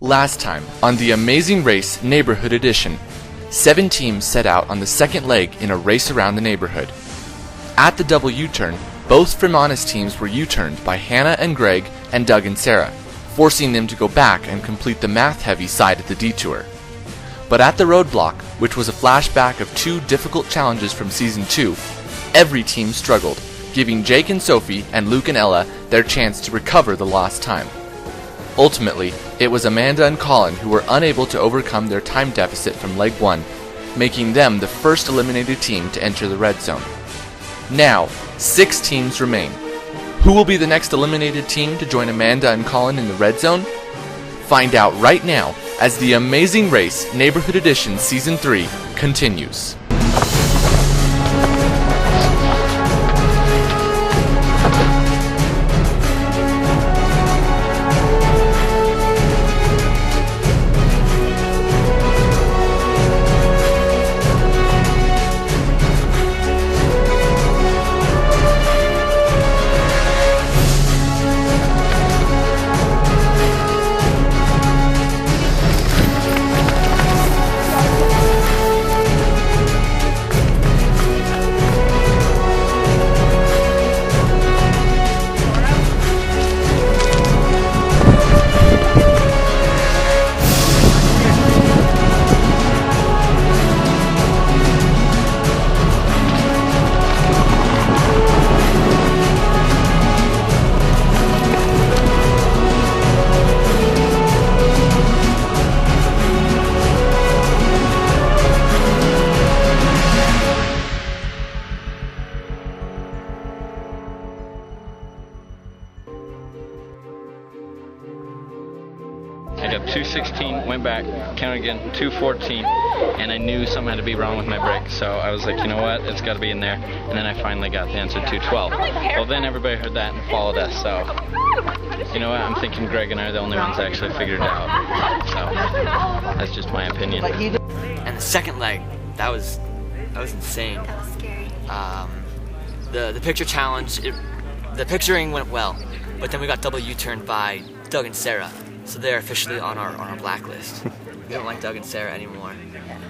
Last time, on the Amazing Race Neighborhood Edition, 7 teams set out on the second leg in a race around the neighborhood. At the double U-turn, both Fremonis teams were U-turned by Hannah and Greg and Doug and Sarah, forcing them to go back and complete the math-heavy side of the Detour. But at the Roadblock, which was a flashback of 2 difficult challenges from Season 2, every team struggled, giving Jake and Sophie and Luke and Ella their chance to recover the lost time. Ultimately, it was Amanda and Colin who were unable to overcome their time deficit from Leg 1, making them the first eliminated team to enter the red zone. Now, 6 teams remain. Who will be the next eliminated team to join Amanda and Colin in the red zone? Find out right now as the Amazing Race Neighborhood Edition Season 3 continues. I got 216, went back, counted again, 214, and I knew something had to be wrong with my brake, so I was like, you know what, it's got to be in there, and then I finally got the answer, 212. Well, then everybody heard that and followed us, so, you know what, I'm thinking Greg and I are the only ones that actually figured it out, so, that's just my opinion. And the second leg, that was insane. That was scary. The picture challenge, the picturing went well, but then we got double U-turned by Doug and Sarah. So they're officially on our blacklist. We don't like Doug and Sarah anymore.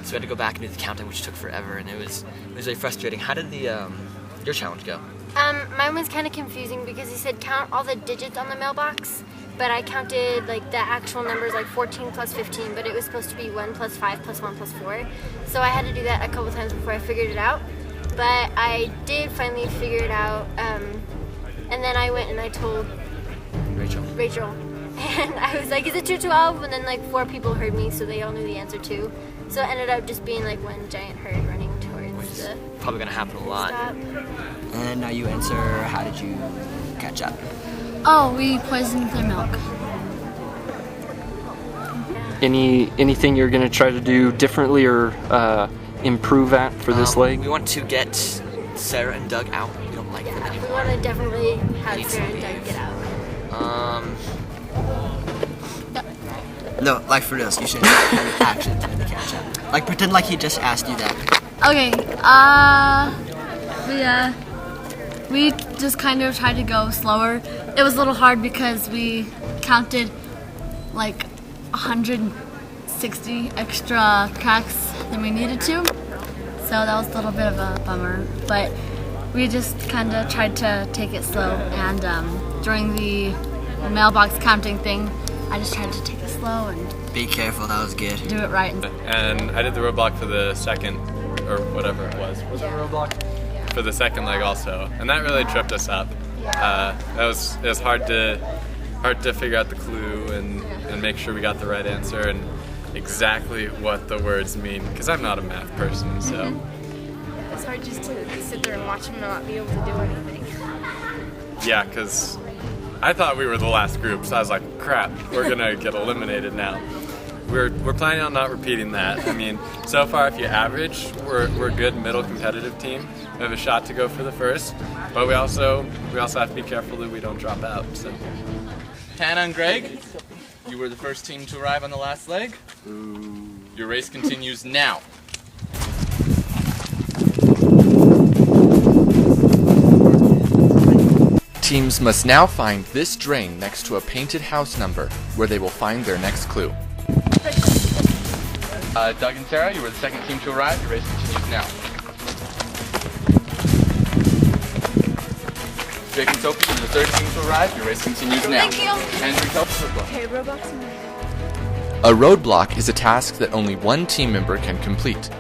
So we had to go back and do the counting, which took forever, and it was really frustrating. How did your challenge go? Mine was kind of confusing because he said count all the digits on the mailbox, but I counted like the actual numbers, like 14 plus 15, but it was supposed to be 1 plus 5 plus 1 plus 4. So I had to do that a couple times before I figured it out. But I did finally figure it out, and then I went and I told Rachel. And I was like, is it 212? And then like 4 people heard me, so they all knew the answer too. So it ended up just being like one giant herd running towards the probably gonna happen a lot. stop. And now you answer, how did you catch up? Oh, we poisoned their milk. Anything you're gonna try to do differently or improve at for this leg? We want to get Sarah and Doug out. We don't like them We anymore. want to definitely have Sarah and Doug get out. No, like for reals, you should have any actions in the catch up. Like pretend like he just asked you that. Okay, we just kind of tried to go slower. It was a little hard because we counted like 160 extra cracks than we needed to. So that was a little bit of a bummer, but we just kind of tried to take it slow, and during the mailbox counting thing, I just tried to take it slow and Be careful, that was good. do it right. And I did the roadblock for the second, or whatever it was. Was it a roadblock? For the second leg also, and that really tripped us up. It was hard to figure out the clue and make sure we got the right answer and exactly what the words mean, because I'm not a math person, so. It's hard just to sit there and watch them and not be able to do anything. Yeah, because I thought we were the last group, so I was like, crap, we're gonna get eliminated now. We're planning on not repeating that. I mean, so far if you average, we're a good middle competitive team. We have a shot to go for the first, but we also have to be careful that we don't drop out. So. Hannah and Greg, you were the first team to arrive on the last leg. Your race continues now. Teams must now find this drain next to a painted house number, where they will find their next clue. Doug and Sarah, you were the second team to arrive. Your race continues now. Jake and Sophie, you were the third team to arrive. Your race continues now. Thank you. Andrew, help us with Okay, Roblox. A roadblock is a task that only one team member can complete.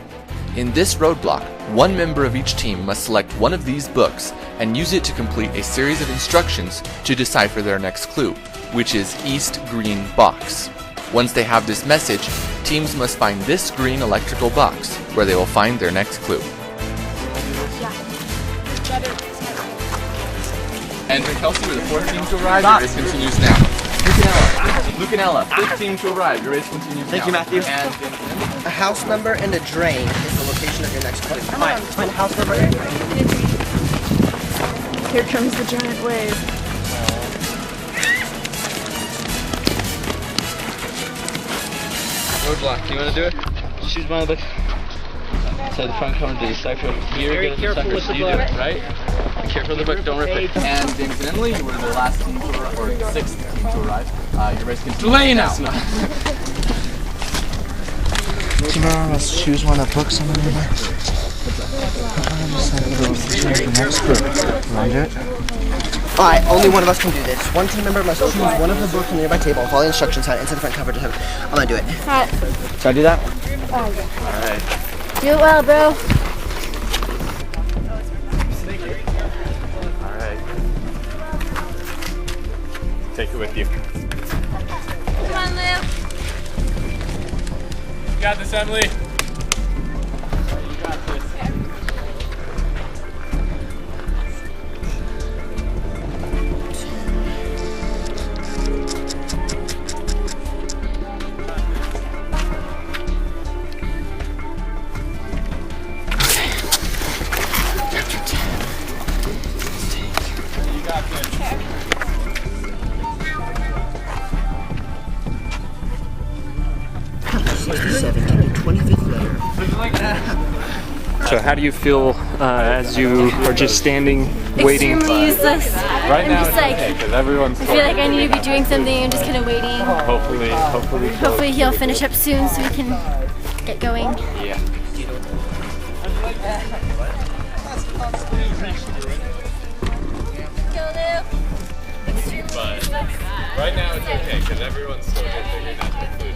In this roadblock, one member of each team must select one of these books and use it to complete a series of instructions to decipher their next clue, which is East Green Box. Once they have this message, teams must find this green electrical box, where they will find their next clue. Andrew and Kelsey were the fourth team to arrive. Your race continues now. Luke and Ella, fifth team to arrive. Your race continues now. Thank you, Matthew. And A house number and a drain is the location of your next clue. Find a house number and a drain. Here comes the giant wave. Roadblock, do you want to do it? Choose one of the inside the front cover to decipher. You're going to decipher, so you do it, right? Be careful of the book, don't rip it. And James and Emily, you were the last team to arrive, or sixth team to arrive. Your race continues now. Tomorrow, let's choose one of the books on the river. Alright, only one of us can do this. One team member must choose one of the books on the nearby table, follow the instructions on it, inside the front cover to have. I'm gonna do it. Alright. Should I do that? Alright. Do it well, bro. Alright. Take it with you. Come on, Lou. You got this, Emily. So how do you feel as you are just standing, waiting? Extremely useless. Right now, I'm just like, because everyone's I feel like I need to be doing something. I'm just kind of waiting. hopefully Hopefully he'll finish up soon so we can get going. Yeah. But right now it's okay because everyone's still figuring out their clues.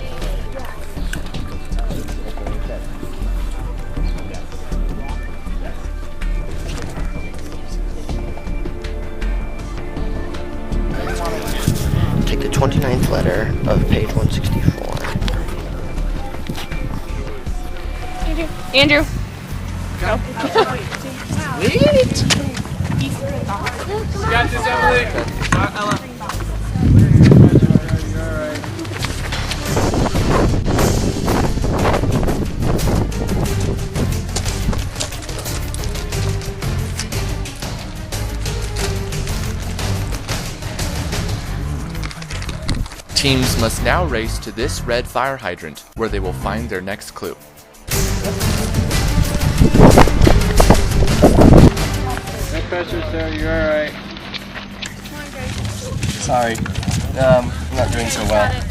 Take the 29th letter of page 164. Andrew. You got this, Emily. Ella. Teams must now race to this red fire hydrant, where they will find their next clue. No pressure, sir. You're all right. Sorry, I'm not doing so well.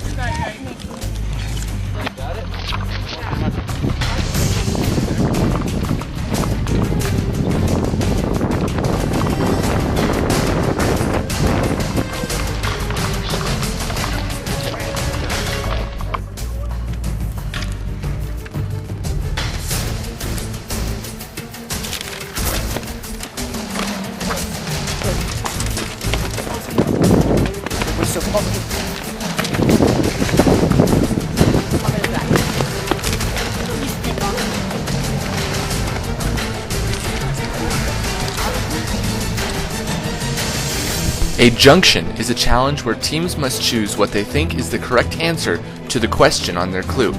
A junction is a challenge where teams must choose what they think is the correct answer to the question on their clue.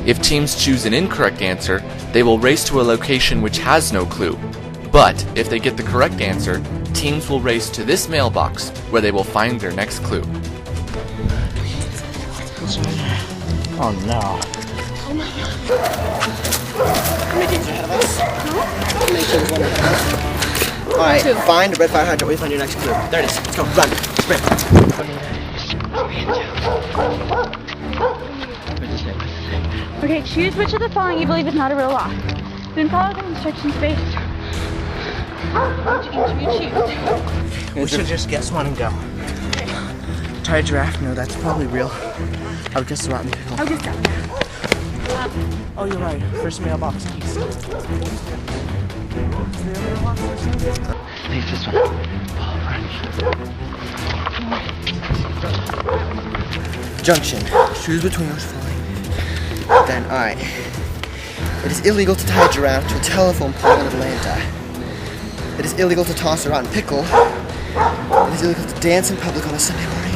If teams choose an incorrect answer, they will race to a location which has no clue. But if they get the correct answer, teams will race to this mailbox where they will find their next clue. Oh no. How many teams are ahead of us? How many teams won ahead of us? Alright, find red fire hydrant. Wait, find your next clue. There it is. Let's go. Run. Sprint. Okay, choose which of the following you believe is not a real law. Then follow the instructions based. Which you choose. We should just guess one and go. Tiger giraffe? No, that's probably real. I would guess the rotten pickle. I'll just go. Oh, you're right. First mailbox east. Leave this one. Junction. Choose between those following. Then, alright. It is illegal to tie a giraffe to a telephone pole in Atlanta. It is illegal to toss a rotten pickle. It is illegal to dance in public on a Sunday morning.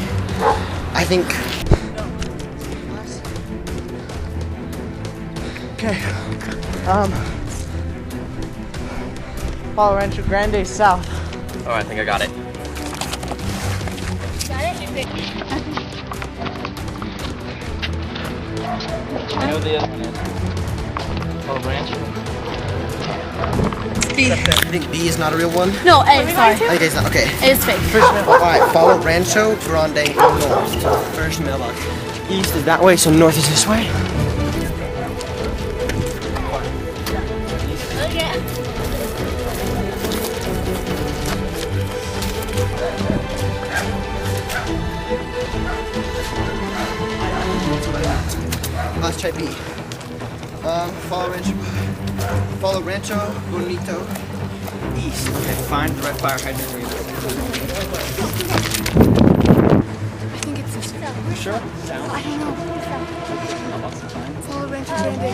I think. Okay. Follow Rancho Grande south. Oh, I think I got it. I know the other one is. Oh, Rancho. You think B is not a real one? No, A, sorry. I think A is not. Okay. A is fake. Alright, follow Rancho Grande north. First mailbox. East is that way, so north is this way. Let's try B. Follow Rancho Bonito east. Okay, find the red fire hydrant. I think it's this way. You sure? I don't know. Follow Rancho Grande.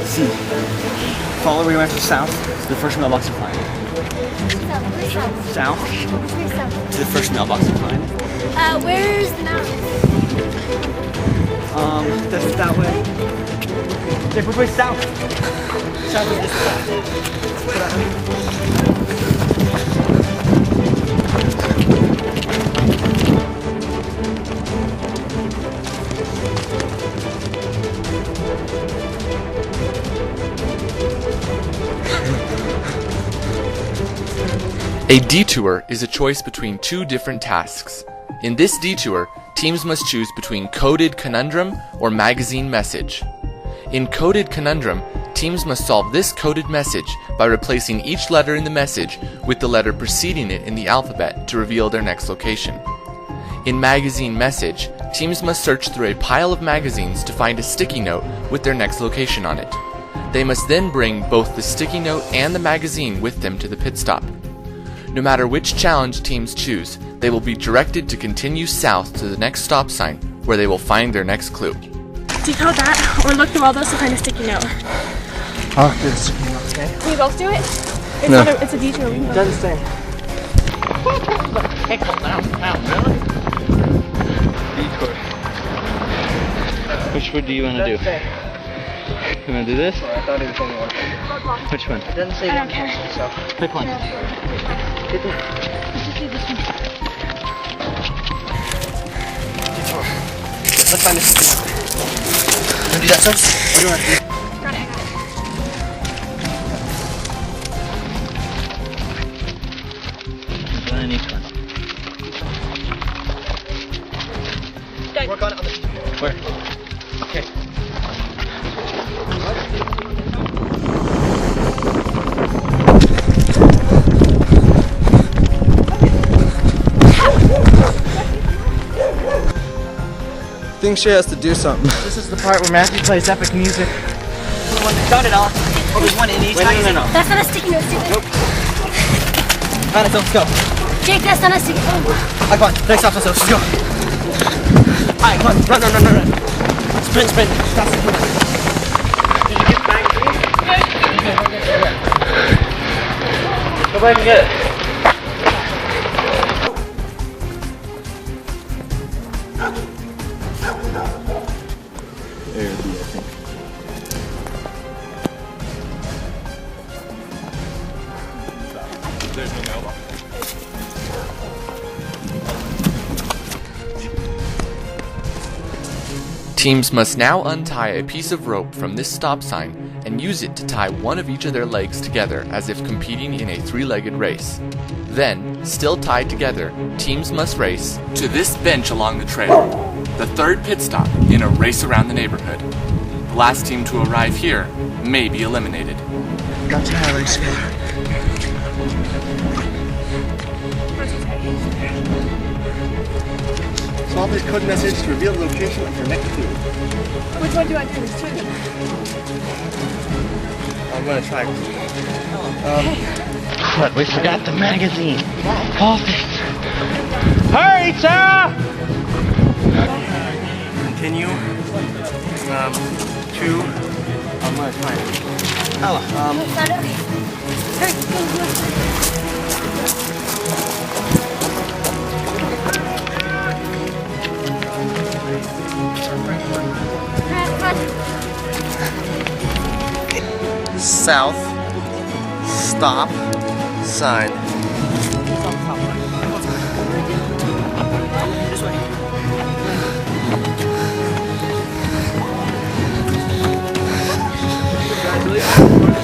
C. Follow Rancho south to the first mailbox you find. South to the first mailbox you find. Where's the mountain? That's that way. Jake, which way south? South is this way. A detour is a choice between two different tasks. In this detour, teams must choose between coded conundrum or magazine message. In coded conundrum, teams must solve this coded message by replacing each letter in the message with the letter preceding it in the alphabet to reveal their next location. In magazine message, teams must search through a pile of magazines to find a sticky note with their next location on it. They must then bring both the sticky note and the magazine with them to the pit stop. No matter which challenge teams choose, they will be directed to continue south to the next stop sign, where they will find their next clue. Decode that, or look through all those to find a sticky note. Oh, good sticky note, okay? Can we both do it? It's No. not it's a detour. We can both. Doesn't say. Detour. Which one do you want to do? You want to do this? I thought it was only one. Which one? It doesn't say I don't care. so. Pick one. Let's just do this one. Let's find this sticky note. Want to do that first? Or do you want to do? Got it, I got it. Then each one. Done. Work on it on the. Where? Okay. I think she has to do something. This is the part where Matthew plays epic music. Got it all. Oh, there's one in each. No. That's not a sticky note. Nope. Alright, let's go. Jake, that's not a sticky note. Alright, come on. Next stop, let's go. Alright, come on. Run. Sprint. Fast. Did you get the magazine? Go back and get it. There's no mailbox. Teams must now untie a piece of rope from this stop sign and use it to tie one of each of their legs together as if competing in a three-legged race. Then, still tied together, teams must race to this bench along the trail, the third pit stop in a race around the neighborhood. The last team to arrive here may be eliminated. Got to highlight score. Solve this code message to reveal the location of your next clue. Which one do I do? There's two of them. I'm gonna try. But we forgot the magazine. Hold it. Hurry, Sarah! Continue. Two. I'm gonna try. Ella. South. Stop. Sign. This way.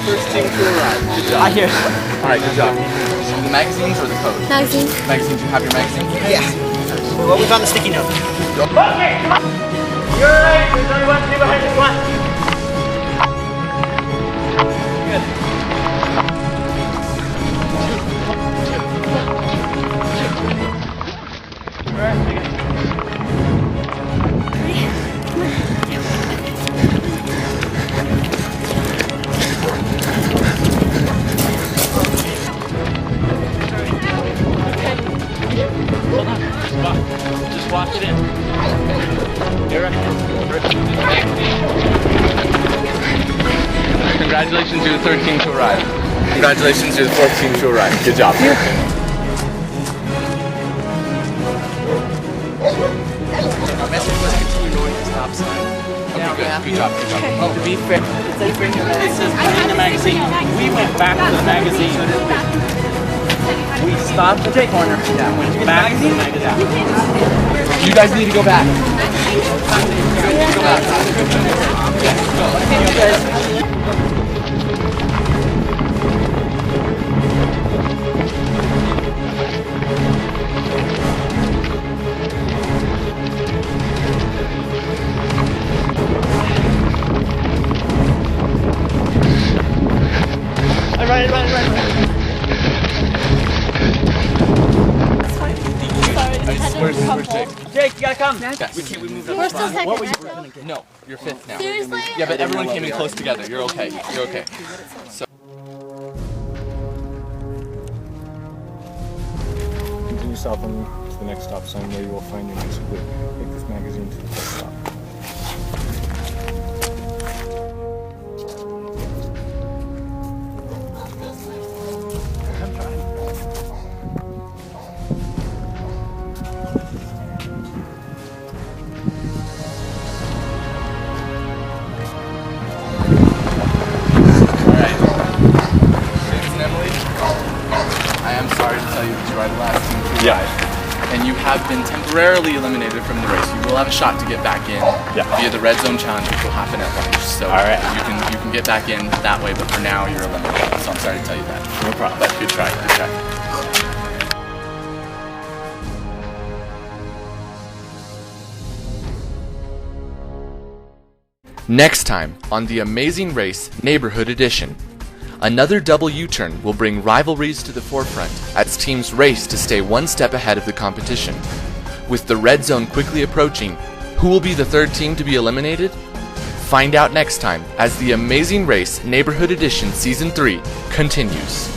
First team to arrive. Good job. I hear. Alright, good job. The magazines or the code? Magazine. Magazines, you have your magazine? Yeah. Well, we found the sticky note. Okay, come on. You're right. There's only one thing behind this one. Good. Just walk it in. Congratulations, you're the third team to arrive. Congratulations, you're the fourth team to arrive. Good job. Our message was continue north to stop sign. Okay, good job, good job. To be fair, it says bring the magazine. We went back to the magazine. We stopped at the corner and went back to the magazine. You guys need to go back. Where's Jake? Jake, you gotta come. We moved up. We're still second. What were you gonna get? No, you're fifth now. Seriously? Yeah, but everyone came in close together. You're okay. You're okay. So. Continue south on to the next stop sign where you will find your next clue. Take this magazine to the first stop. And you have been temporarily eliminated from the race. You will have a shot to get back in via the red zone challenge, which will happen at lunch. So you can get back in that way, but for now you're eliminated. So I'm sorry to tell you that. No problem. But good try, good try. Next time on the Amazing Race Neighborhood Edition. Another double U-turn will bring rivalries to the forefront as teams race to stay one step ahead of the competition. With the red zone quickly approaching, who will be the third team to be eliminated? Find out next time as the Amazing Race Neighborhood Edition Season 3 continues.